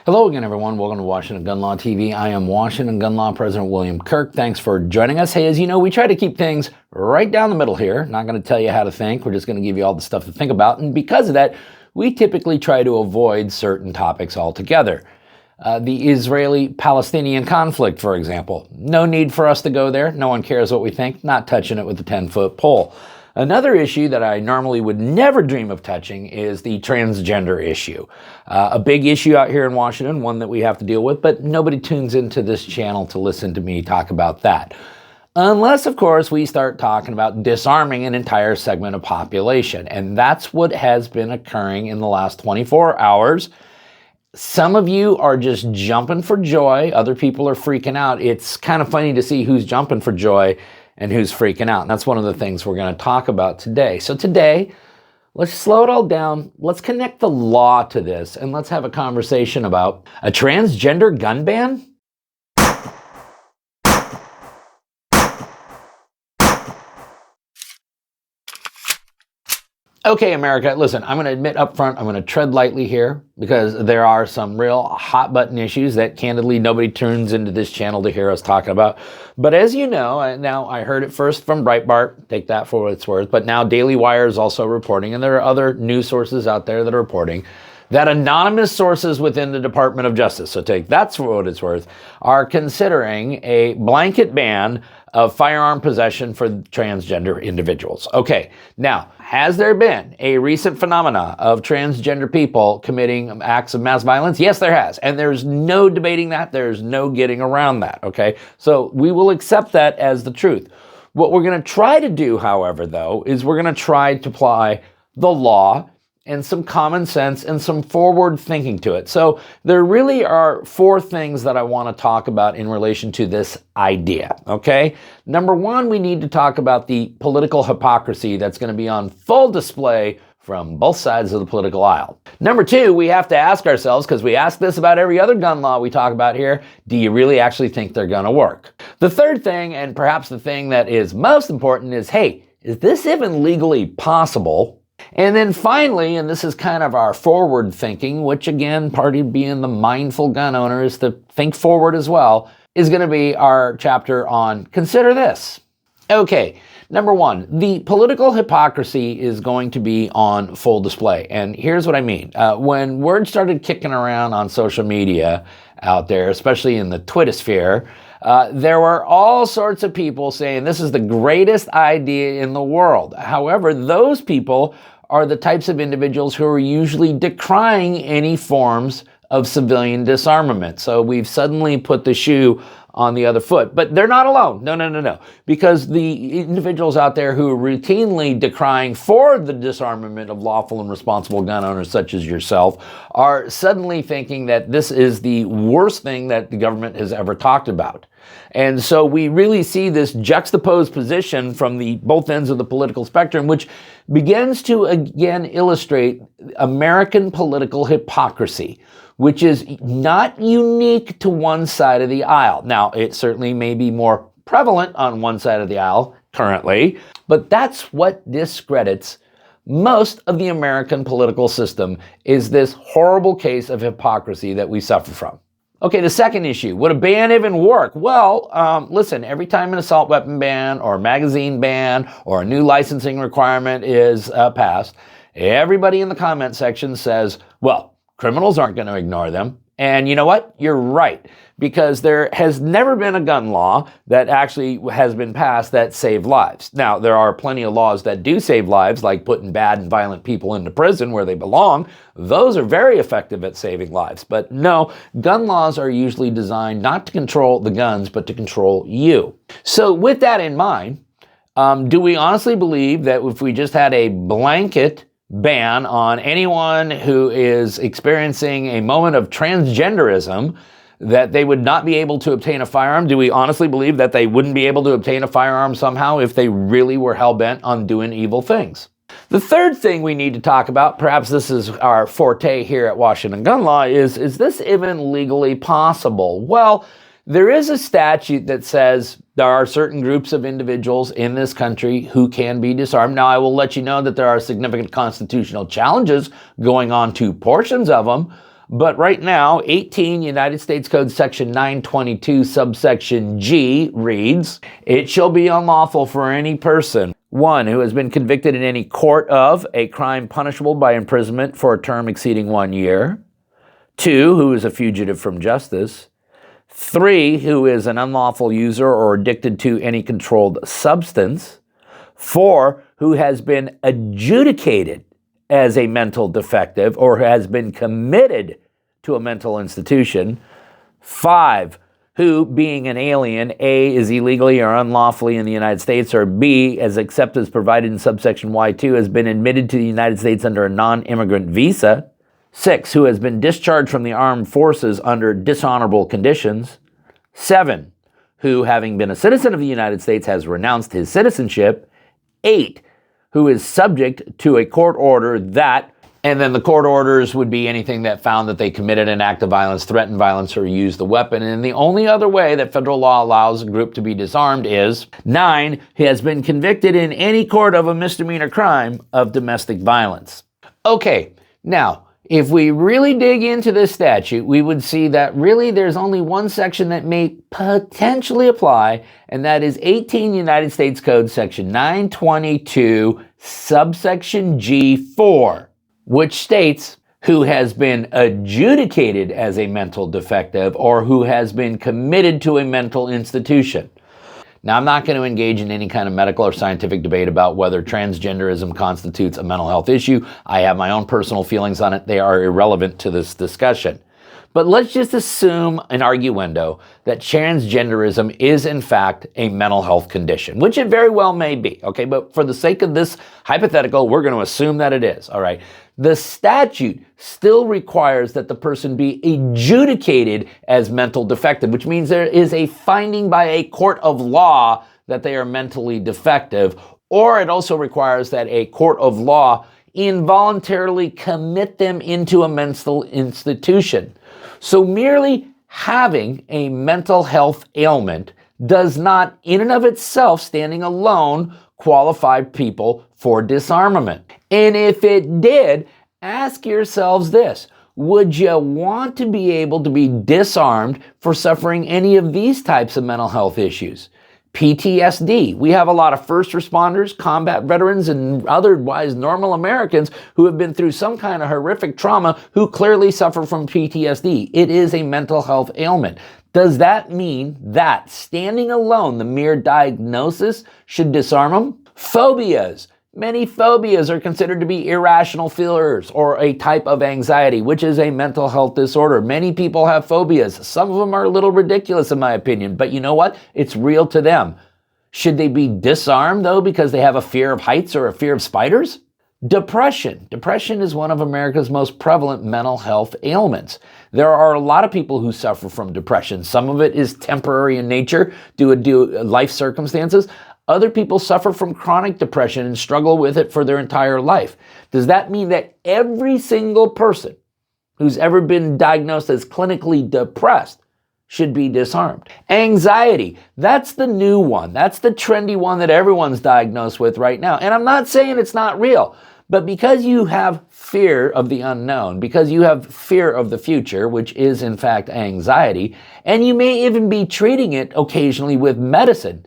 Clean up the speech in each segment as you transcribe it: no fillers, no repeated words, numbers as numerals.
Hello again, everyone. Welcome to Washington Gun Law TV. I am Washington Gun Law President William Kirk. Thanks for joining us. Hey, as you know, we try to keep things right down the middle here. Not going to tell you how to think. We're just going to give you all the stuff to think about. And because of that, we typically try to avoid certain topics altogether. The Israeli-Palestinian conflict, for example. No need for us to go there. No one cares what we think. Not touching it with a 10-foot pole. Another issue that I normally would never dream of touching is the transgender issue. A big issue out here in Washington, one that we have to deal with, but nobody tunes into this channel to listen to me talk about that. Unless, of course, we start talking about disarming an entire segment of population. And that's what has been occurring in the last 24 hours. Some of you are just jumping for joy. Other people are freaking out. It's kind of funny to see who's jumping for joy and who's freaking out. And that's one of the things we're going to talk about today. So today, let's slow it all down. Let's connect the law to this, and let's have a conversation about a transgender gun ban. Okay, America, listen, I'm going to admit up front, I'm going to tread lightly here because there are some real hot button issues that candidly nobody turns into this channel to hear us talking about. But as you know, now I heard it first from Breitbart, take that for what it's worth, but now Daily Wire is also reporting, and there are other news sources out there that are reporting that anonymous sources within the Department of Justice, so take that for what it's worth, are considering a blanket ban of firearm possession for transgender individuals. Okay, now, has there been a recent phenomena of transgender people committing acts of mass violence? Yes, there has. And there's no debating that. There's no getting around that, okay? So we will accept that as the truth. What we're going to try to do, however, though, is we're going to try to apply the law and some common sense and some forward thinking to it. So there really are four things that I want to talk about in relation to this idea, okay? Number one, we need to talk about the political hypocrisy that's going to be on full display from both sides of the political aisle. Number two, we have to ask ourselves, because we ask this about every other gun law we talk about here, do you really actually think they're going to work? The third thing, and perhaps the thing that is most important, is, hey, is this even legally possible? And then finally, and this is kind of our forward thinking, which again, part of being the mindful gun owner is to think forward as well, is going to be our chapter on consider this. Okay, number one, the political hypocrisy is going to be on full display. And here's what I mean. When word started kicking around on social media out there, especially in the Twitter sphere, there were all sorts of people saying this is the greatest idea in the world. However, those people are the types of individuals who are usually decrying any forms of civilian disarmament. So we've suddenly put the shoe on the other foot. But they're not alone. No. Because the individuals out there who are routinely decrying for the disarmament of lawful and responsible gun owners such as yourself are suddenly thinking that this is the worst thing that the government has ever talked about. And so we really see this juxtaposed position from the both ends of the political spectrum, which begins to again illustrate American political hypocrisy, which is not unique to one side of the aisle. Now, it certainly may be more prevalent on one side of the aisle currently, but that's what discredits most of the American political system, is this horrible case of hypocrisy that we suffer from. Okay, the second issue, would a ban even work? Well, listen, every time an assault weapon ban or a magazine ban or a new licensing requirement is passed, everybody in the comment section says, well, criminals aren't going to ignore them. And you know what? You're right, because there has never been a gun law that actually has been passed that saved lives. Now, there are plenty of laws that do save lives, like putting bad and violent people into prison where they belong. Those are very effective at saving lives. But no, gun laws are usually designed not to control the guns, but to control you. So with that in mind, do we honestly believe that if we just had a blanket ban on anyone who is experiencing a moment of transgenderism, that they would not be able to obtain a firearm? Do we honestly believe that they wouldn't be able to obtain a firearm somehow if they really were hell-bent on doing evil things? The third thing we need to talk about, perhaps this is our forte here at Washington Gun Law, is this even legally possible? Well, there is a statute that says there are certain groups of individuals in this country who can be disarmed. Now, I will let you know that there are significant constitutional challenges going on to portions of them, But right now, 18 United States Code Section 922 subsection G reads, "It shall be unlawful for any person, one, who has been convicted in any court of a crime punishable by imprisonment for a term exceeding 1 year, 2, who is a fugitive from justice, 3, who is an unlawful user or addicted to any controlled substance, 4, who has been adjudicated as a mental defective or has been committed to a mental institution, 5, who, being an alien, A, is illegally or unlawfully in the United States, or B, as except as provided in subsection Y2, has been admitted to the United States under a non-immigrant visa, 6, who has been discharged from the armed forces under dishonorable conditions, 7, who, having been a citizen of the United States, has renounced his citizenship, 8, who is subject to a court order that," and then the court orders would be anything that found that they committed an act of violence, threatened violence, or used the weapon. And the only other way that federal law allows a group to be disarmed is 9, he has been convicted in any court of a misdemeanor crime of domestic violence. Okay, now, if we really dig into this statute, we would see that really there's only one section that may potentially apply, and that is 18 United States Code Section 922 subsection G4, which states who has been adjudicated as a mental defective or who has been committed to a mental institution. Now, I'm not going to engage in any kind of medical or scientific debate about whether transgenderism constitutes a mental health issue. I have my own personal feelings on it. They are irrelevant to this discussion. But let's just assume an arguendo that transgenderism is in fact a mental health condition, which it very well may be, okay? But for the sake of this hypothetical, we're going to assume that it is, all right? The statute still requires that the person be adjudicated as mental defective, which means there is a finding by a court of law that they are mentally defective, or it also requires that a court of law involuntarily commit them into a mental institution. So merely having a mental health ailment does not, in and of itself, standing alone, qualify people for disarmament. And if it did, ask yourselves this: would you want to be able to be disarmed for suffering any of these types of mental health issues? PTSD. We have a lot of first responders, combat veterans, and otherwise normal Americans who have been through some kind of horrific trauma who clearly suffer from PTSD. It is a mental health ailment. Does that mean that standing alone, the mere diagnosis, should disarm them? Phobias. Many phobias are considered to be irrational fears or a type of anxiety, which is a mental health disorder. Many people have phobias. Some of them are a little ridiculous in my opinion, but you know what? It's real to them. Should they be disarmed though because they have a fear of heights or a fear of spiders? Depression. Depression is one of America's most prevalent mental health ailments. There are a lot of people who suffer from depression. Some of it is temporary in nature due to life circumstances. Other people suffer from chronic depression and struggle with it for their entire life. Does that mean that every single person who's ever been diagnosed as clinically depressed should be disarmed? Anxiety, that's the new one. That's the trendy one that everyone's diagnosed with right now. And I'm not saying it's not real, but because you have fear of the unknown, because you have fear of the future, which is in fact anxiety, and you may even be treating it occasionally with medicine,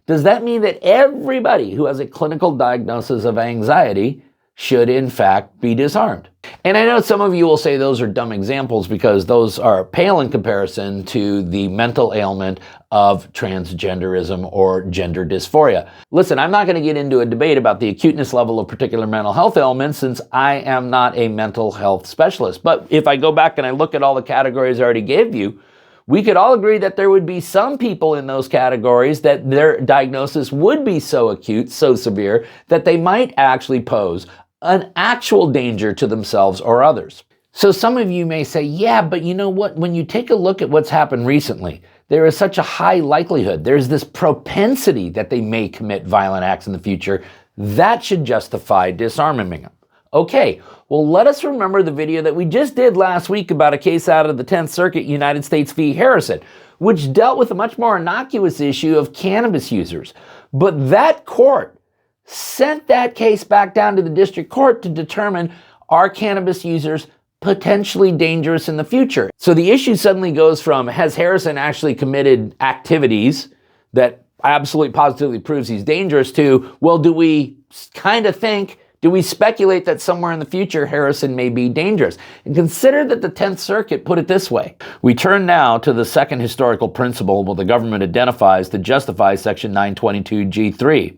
does that mean that everybody who has a clinical diagnosis of anxiety should in fact be disarmed? And I know some of you will say those are dumb examples because those are pale in comparison to the mental ailment of transgenderism or gender dysphoria. Listen, I'm not going to get into a debate about the acuteness level of particular mental health ailments since I am not a mental health specialist. But if I go back and I look at all the categories I already gave you, we could all agree that there would be some people in those categories that their diagnosis would be so acute, so severe, that they might actually pose an actual danger to themselves or others. So some of you may say, yeah, but you know what? When you take a look at what's happened recently, there is such a high likelihood, there's this propensity that they may commit violent acts in the future, that should justify disarming them. Okay, well, let us remember the video that we just did last week about a case out of the 10th Circuit, United States v. Harrison, which dealt with a much more innocuous issue of cannabis users. But that court sent that case back down to the district court to determine, are cannabis users potentially dangerous in the future. So the issue suddenly goes from, has Harrison actually committed activities that absolutely positively proves he's dangerous, to, well, do we kind of think, do we speculate that somewhere in the future Harrison may be dangerous? And consider that the 10th Circuit put it this way. We turn now to the second historical principle the government identifies to justify Section 922G3.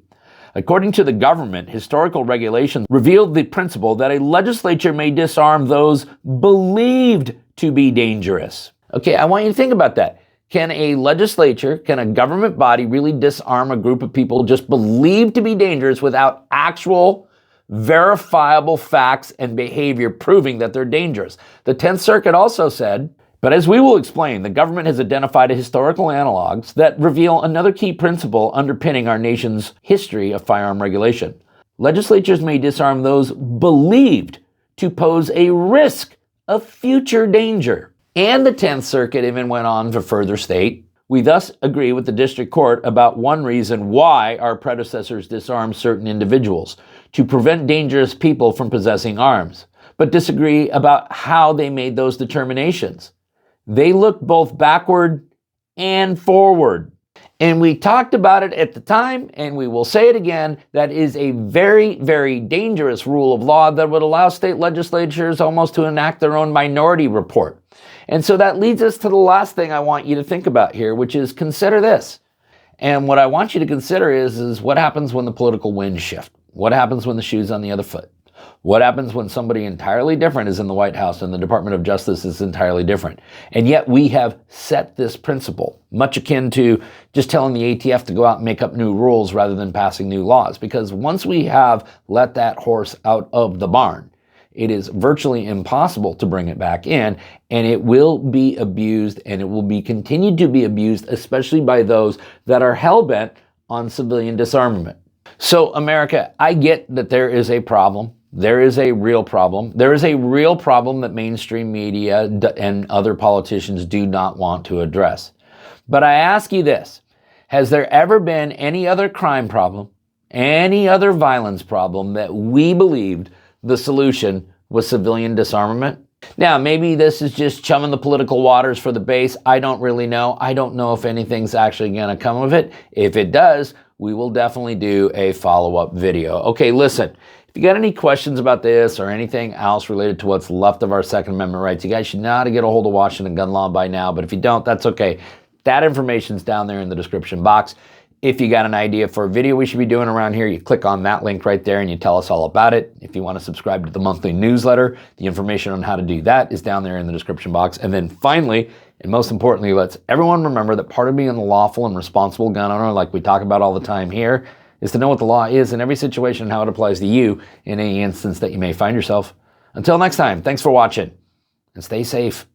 According to the government, historical regulations revealed the principle that a legislature may disarm those believed to be dangerous. Okay, I want you to think about that. Can a legislature, can a government body really disarm a group of people just believed to be dangerous without actual verifiable facts and behavior proving that they're dangerous? The 10th Circuit also said, but as we will explain, the government has identified historical analogs that reveal another key principle underpinning our nation's history of firearm regulation. Legislatures may disarm those believed to pose a risk of future danger. And the 10th Circuit even went on to further state, we thus agree with the district court about one reason why our predecessors disarmed certain individuals, to prevent dangerous people from possessing arms, but disagree about how they made those determinations. They look both backward and forward. And we talked about it at the time, and we will say it again, that is a very, very dangerous rule of law that would allow state legislatures almost to enact their own minority report. And so that leads us to the last thing I want you to think about here, which is consider this. And what I want you to consider is what happens when the political winds shift? What happens when the shoe's on the other foot? What happens when somebody entirely different is in the White House and the Department of Justice is entirely different? And yet we have set this principle, much akin to just telling the ATF to go out and make up new rules rather than passing new laws. Because once we have let that horse out of the barn, it is virtually impossible to bring it back in, and it will be abused, and it will be continued to be abused, especially by those that are hell-bent on civilian disarmament. So, America, I get that there is a problem. There is a real problem. There is a real problem that mainstream media and other politicians do not want to address. But I ask you this, has there ever been any other crime problem, any other violence problem that we believed the solution was civilian disarmament? Now, maybe this is just chumming the political waters for the base. I don't really know. I don't know if anything's actually going to come of it. If it does, we will definitely do a follow-up video. Okay, listen, if you got any questions about this or anything else related to what's left of our Second Amendment rights, you guys should know how to get a hold of Washington gun law by now. But if you don't, that's okay. That information's down there in the description box. If you got an idea for a video we should be doing around here, you click on that link right there and you tell us all about it. If you want to subscribe to the monthly newsletter, the information on how to do that is down there in the description box. And then finally, and most importantly, let's everyone remember that part of being a lawful and responsible gun owner, like we talk about all the time here, is to know what the law is in every situation and how it applies to you in any instance that you may find yourself. Until next time, thanks for watching and stay safe.